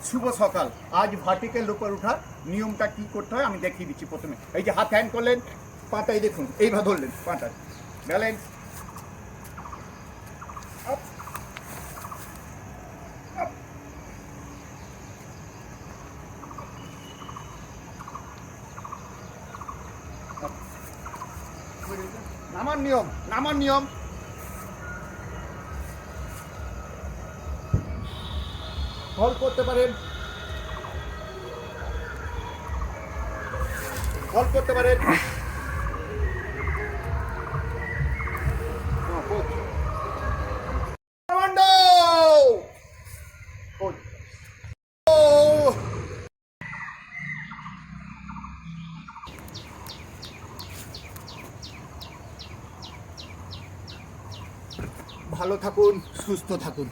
শুভ সকাল। আজ ভার্টিক্যাল উপর ওঠার নিয়মটা কি করতে হয় আমি দেখিয়ে দিচ্ছি। প্রথমে এই যে হাত হ্যান্ড করলেন, পাটাই দেখুন এইভাবে ধরলেন, পাটায় ব্যালেন্স আপ আপ। নামার নিয়ম, নামার নিয়ম। হল করতে পারেন, হল করতে পারেন। কমান্ডো ভালো থাকুন, সুস্থ থাকুন।